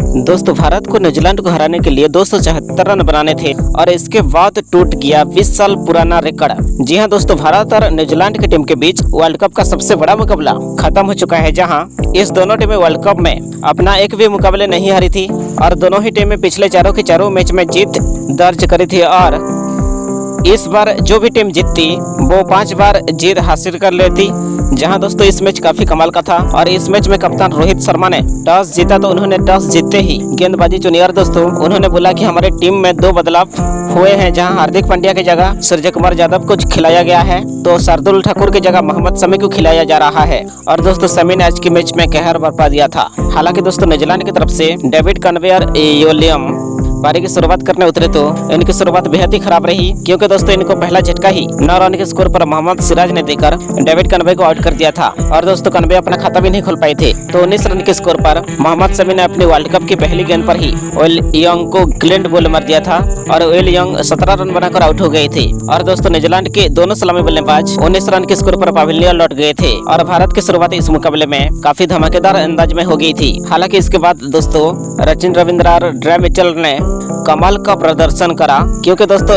दोस्तों भारत को न्यूजीलैंड को हराने के लिए 274 रन बनाने थे और इसके बाद टूट गया 20 साल पुराना रिकॉर्ड। जी हां दोस्तों, भारत और न्यूजीलैंड की टीम के बीच वर्ल्ड कप का सबसे बड़ा मुकाबला खत्म हो चुका है, जहां इस दोनों टीमें वर्ल्ड कप में अपना एक भी मुकाबले नहीं हारी थी और दोनों ही टीमें पिछले चारों के चारों मैच में जीत दर्ज करी थी। और इस बार जो भी टीम जीतती वो 5 बार जीत हासिल कर लेती। जहां दोस्तों इस मैच काफी कमाल का था और इस मैच में कप्तान रोहित शर्मा ने टॉस जीता तो उन्होंने टॉस जीतते ही गेंदबाजी चुनी और दोस्तों उन्होंने बोला कि हमारे टीम में 2 बदलाव हुए हैं, जहां हार्दिक पांड्या की जगह सूर्य कुमार यादव को खिलाया गया है तो शार्दुल ठाकुर की जगह मोहम्मद शमी को खिलाया जा रहा है। और दोस्तों शमी ने आज के मैच में कहर बरपा दिया था। हालांकि दोस्तों न्यूजीलैंड की तरफ से डेविड कनवे और योलियम पारी की शुरुआत करने उतरे तो इनकी शुरुआत बेहद ही खराब रही, क्योंकि दोस्तों इनको पहला झटका ही 9 रन के स्कोर पर मोहम्मद सिराज ने देकर डेविड कनवे को आउट कर दिया था। और दोस्तों कनवे अपना खाता भी नहीं खोल पाए थे तो 19 रन के स्कोर पर मोहम्मद शमी ने अपनी वर्ल्ड कप की पहली गेंद पर ही विल यंग को ग्लैंड बॉल मार दिया था और विल यंग 17 रन बनाकर आउट हो गए थे। और दोस्तों न्यूजीलैंड के दोनों सलामी बल्लेबाज 19 रन के स्कोर पर पवेलियन लौट गए थे और भारत की शुरुआत इस मुकाबले में काफी धमाकेदार अंदाज में हो गई थी। हालांकि इसके बाद दोस्तों सचिन रविंद्र और ड्रे मिचेल ने कमाल का प्रदर्शन करा, क्योंकि दोस्तों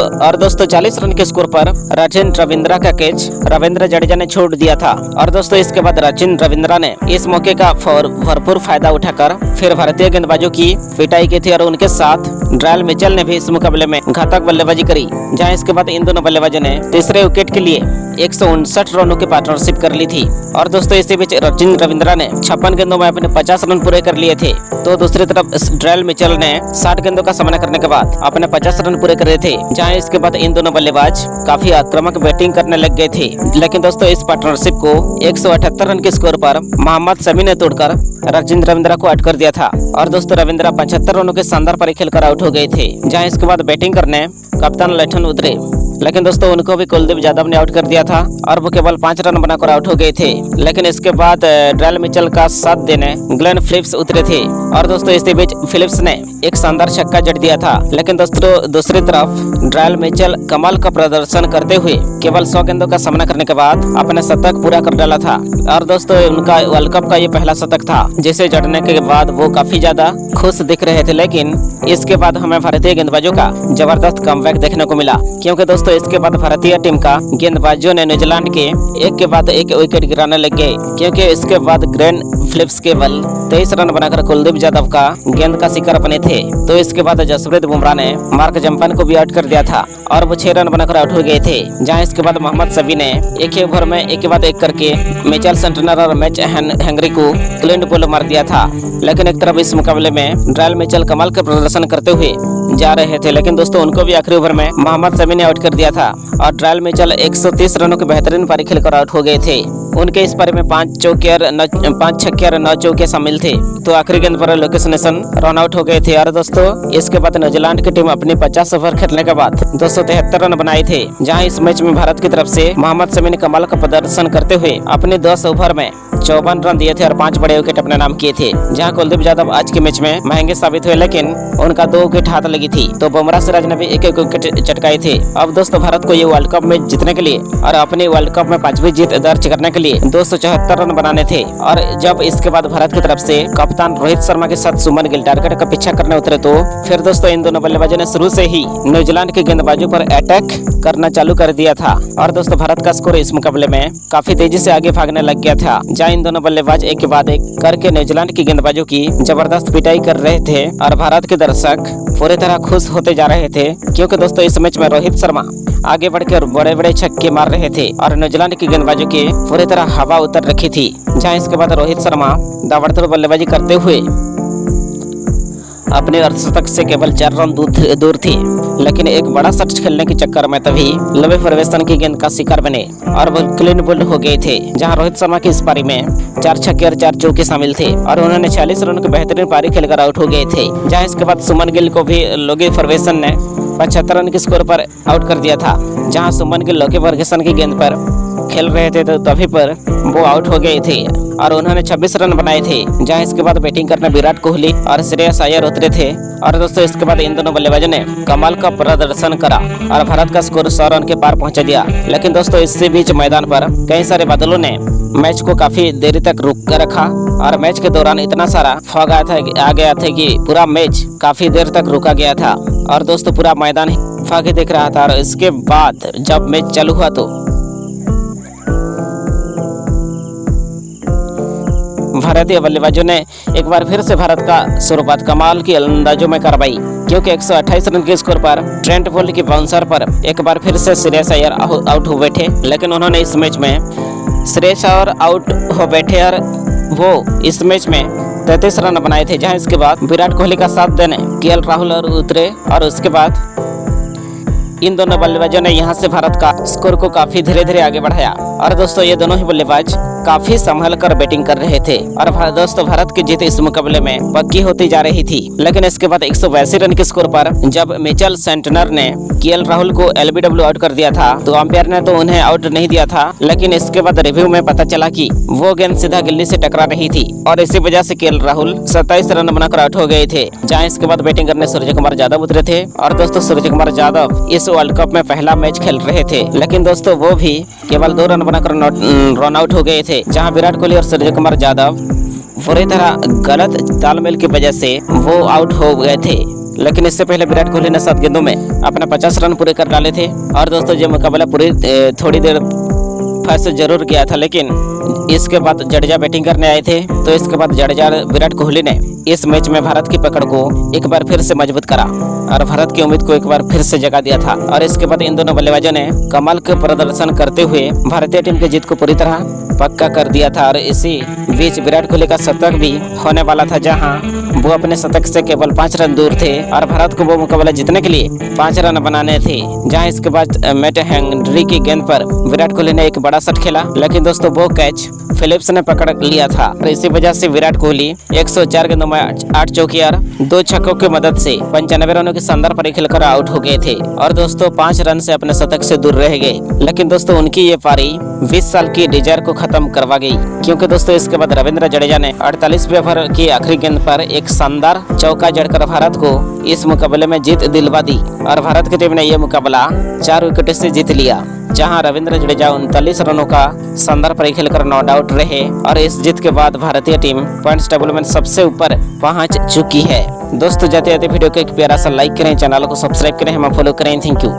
40 रन के स्कोर पर सचिन रविंद्र का कैच रविंद्र जडेजा ने छोड़ दिया था। और दोस्तों इसके बाद सचिन रविंद्र ने इस मौके का भरपूर फायदा उठाकर फिर भारतीय गेंदबाजों की पिटाई की थी और उनके साथ ड्रे मिचेल ने भी इस मुकाबले में घातक बल्लेबाजी करी। जहां इसके बाद इन दोनों बल्लेबाजों ने तीसरे विकेट के लिए 159 रनों की पार्टनरशिप कर ली थी। और दोस्तों इसी बीच सचिन रविंद्र ने 56 गेंदों में अपने 50 रन पूरे कर लिए थे तो दूसरी तरफ ड्रे मिचेल ने 60 गेंदों का सामना करने के बाद अपने 50 रन पूरे करे थे। जहां इसके बाद इन दोनों बल्लेबाज काफी आक्रामक बैटिंग करने लग गए थे, लेकिन दोस्तों इस पार्टनरशिप को 178 रन के स्कोर पर मोहम्मद शमी ने तोड़कर सचिन रविंद्र को आउट कर दिया था। और दोस्तों रविंद्र 75 रनों के शानदार पारी खेलकर आउट हो गए थे। जहां इसके बाद बैटिंग करने कप्तान लठन उतरे, लेकिन दोस्तों उनको भी कुलदीप यादव ने आउट कर दिया था और वो केवल 5 रन बनाकर आउट हो गए थे। लेकिन इसके बाद ड्रे मिचेल का साथ देने ग्लेन फिलिप्स उतरे थे और दोस्तों इसी बीच फिलिप्स ने एक शानदार छक्का जड़ दिया था। लेकिन दोस्तों दूसरी तरफ ड्रे मिचेल कमाल का प्रदर्शन करते हुए केवल 100 गेंदों का सामना करने के बाद अपने शतक पूरा कर डाला था। और दोस्तों उनका वर्ल्ड कप का ये पहला शतक था, जिसे जड़ने के बाद वो काफी ज्यादा खुश दिख रहे थे। लेकिन इसके बाद हमें भारतीय गेंदबाजों का जबरदस्त कमबैक देखने को मिला, क्योंकि दोस्तों इसके बाद भारतीय टीम का गेंदबाजों ने न्यूजीलैंड के एक के बाद एक विकेट गिराने लग गए, क्योंकि इसके बाद ग्लेन फिलिप्स केवल 23 रन बनाकर कुलदीप यादव का गेंद का शिकार बने थे। तो इसके बाद जसप्रीत बुमराह ने मार्क जम्पन को भी आउट कर दिया था और वो 6 रन बनाकर आउट हो गए थे। जहां इसके बाद मोहम्मद शमी ने एक ही ओवर में एक के बाद एक करके मिचेल सेंटनर और मैच हेनरी को क्लीन बॉल मार दिया था। लेकिन एक तरफ इस मुकाबले में ड्रे मिचेल कमाल का प्रदर्शन करते हुए जा रहे थे, लेकिन दोस्तों उनको भी आखिरी ओवर में मोहम्मद शमी ने आउट कर दिया था और ड्रे मिचेल 130 रनों की बेहतरीन पारी खेलकर आउट हो गए थे। उनके इस पारी में 5 छक्के और 9 चौके शामिल थे। तो आखिरी गेंद पर लोकेश नेशन रन आउट हो गए थे। और दोस्तों इसके बाद न्यूजीलैंड की टीम अपनी 50 ओवर खेलने के बाद 273 रन बनाए थे। जहां इस मैच में भारत की तरफ से मोहम्मद शमी ने कमाल का प्रदर्शन करते हुए अपने 10 ओवर में 54 रन दिए थे और 5 बड़े विकेट अपने नाम किए थे। जहां कुलदीप यादव आज के मैच में महंगे साबित हुए, लेकिन उनका 2 विकेट हाथ लगी थी तो बुमराह सिराज ने भी एक विकेट चटकाए थे। अब दोस्तों भारत को ये वर्ल्ड कप में जीतने के लिए और अपने वर्ल्ड कप में 5वीं जीत दर्ज करने के लिए 274 रन बनाने थे। और जब इसके बाद भारत की तरफ से कप्तान रोहित शर्मा के साथ सुमन गिल टारगेट का पीछा करने उतरे तो फिर दोस्तों इन दोनों बल्लेबाजों ने शुरू से ही न्यूजीलैंड के गेंदबाजों पर अटैक करना चालू कर दिया था। और दोस्तों भारत का स्कोर इस मुकाबले में काफी तेजी से आगे भागने लग गया था। जहां इन दोनों बल्लेबाज एक के बाद एक करके न्यूजीलैंड की गेंदबाजों की जबरदस्त पिटाई कर रहे थे और भारत के दर्शक पूरी तरह खुश होते जा रहे थे, क्योंकि दोस्तों इस मैच में रोहित शर्मा आगे बढ़कर बड़े बड़े छक्के मार रहे थे और न्यूजीलैंड की गेंदबाजों की पूरी तरह हवा उतर रखी थी। जहां इसके बाद रोहित शर्मा दावड़तोड़ बल्लेबाजी करते हुए अपने अर्धशतक से केवल 4 रन दूर थे, लेकिन एक बड़ा शॉट खेलने के चक्कर में तभी लवे फर्गुसन की गेंद का शिकार बने और वो क्लीन बोल्ड हो गए थे। जहां रोहित शर्मा की इस पारी में 4 छक्के और 4 चौके शामिल थे और उन्होंने 46 रन की बेहतरीन पारी खेलकर आउट हो गए थे। जहां इसके बाद सुमन गिल को भी लवे फर्गुसन ने 75 रन के स्कोर पर आउट कर दिया था। जहां सुमन गिल लवे फर्गुसन की गेंद पर खेल रहे थे तो तभी पर वो आउट हो गए थे। और उन्होंने 26 रन बनाए थे। जहां इसके बाद बैटिंग करने विराट कोहली और श्रेयस अय्यर उतरे थे और दोस्तों इसके बाद इन दोनों बल्लेबाजों ने कमाल का प्रदर्शन करा और भारत का स्कोर 100 रन के पार पहुंचा दिया। लेकिन दोस्तों इसी बीच मैदान पर कई सारे बादलों ने मैच को काफी देरी तक रोक कर रखा और मैच के दौरान इतना सारा फॉग आ गया था कि पूरा मैच काफी देर तक रुका गया था और दोस्तों पूरा मैदान फागे देख रहा था। और इसके बाद जब मैच चालू हुआ तो भारतीय बल्लेबाजों ने एक बार फिर से भारत का शुरुआत कमाल की अंदाजों में करवाई, क्योंकि 128 रन के स्कोर पर ट्रेंट बोल्ट की बाउंसर पर एक बार फिर से श्रेयस अय्यर आउट हो बैठे। लेकिन उन्होंने इस मैच में श्रेयस अय्यर आउट हो बैठे और वो इस मैच में 33 रन बनाए थे। जहां इसके बाद विराट कोहली का साथ देने केएल राहुल और उतरे और उसके बाद इन दोनों बल्लेबाजों ने यहां से भारत का स्कोर को काफी धीरे धीरे आगे बढ़ाया। और दोस्तों ये दोनों ही बल्लेबाज काफी संभल कर बैटिंग कर रहे थे और दोस्तों भारत की जीत इस मुकाबले में पक्की होती जा रही थी। लेकिन इसके बाद 182 रन के स्कोर पर जब मिचेल सेंटनर ने केएल राहुल को एलबीडब्ल्यू आउट कर दिया था तो अंपायर ने तो उन्हें आउट नहीं दिया था, लेकिन इसके बाद रिव्यू में पता चला कि वो गेंद सीधा गिल्ली से टकरा रही थी और इसी वजह से केएल राहुल 27 रन बनाकर आउट हो गए थे। जहां इसके बाद बैटिंग करने सूर्य कुमार यादव उतरे थे और दोस्तों सूर्य कुमार यादव इस वर्ल्ड कप में पहला मैच खेल रहे थे, लेकिन दोस्तों वो भी केवल 2 रन बनाकर रन आउट हो गए थे। जहां विराट कोहली और सूर्य कुमार यादव पूरी तरह गलत तालमेल की वजह से वो आउट हो गए थे। लेकिन इससे पहले विराट कोहली ने 7 गेंदों में अपना 50 रन पूरे कर डाले थे और दोस्तों ये मुकाबला पूरी थोड़ी देर फंस जरूर गया था। लेकिन इसके बाद जडेजा बैटिंग करने आए थे तो इसके बाद जडेजा विराट कोहली ने इस मैच में भारत की पकड़ को एक बार फिर से मजबूत करा और भारत की उम्मीद को एक बार फिर से जगा दिया था। और इसके बाद इन दोनों बल्लेबाजों ने कमाल का प्रदर्शन करते हुए भारतीय टीम की जीत को पूरी तरह पक्का कर दिया था। और इसी बीच विराट कोहली का शतक भी होने वाला था, जहां वो अपने शतक से केवल 5 रन दूर थे और भारत को वो मुकाबला जीतने के लिए 5 रन बनाने थे। जहां इसके बाद मैट हेनरी की गेंद पर विराट कोहली ने एक बड़ा शॉट खेला, लेकिन दोस्तों वो कैच फिलिप्स ने पकड़ लिया था और इसी वजह से विराट कोहली 104 गेंदों में 8 चौके और 2 छक्कों की मदद से 95 रनों की शानदार पारी खेलकर आउट हो गए थे और दोस्तों 5 रन से अपने शतक से दूर रह गए। लेकिन दोस्तों उनकी ये पारी 20 साल की डिजायर को खत्म करवा गई, क्योंकि दोस्तों इसके बाद रविंद्र जडेजा ने 48वें ओवर की आखिरी गेंद पर एक शानदार चौका जड़कर भारत को इस मुकाबले में जीत दिलवा दी और भारत की टीम ने यह मुकाबला 4 विकेट से जीत लिया। जहां रविंद्र जडेजा 39 रनों का शानदार पारी खेलकर नॉट आउट रहे और इस जीत के बाद भारतीय टीम पॉइंट्स टेबल में सबसे ऊपर पहुंच चुकी है। दोस्तों जाते जाते वीडियो को एक प्यारा सा लाइक करें, चैनल को सब्सक्राइब करें, हमें फॉलो करें। Thank you.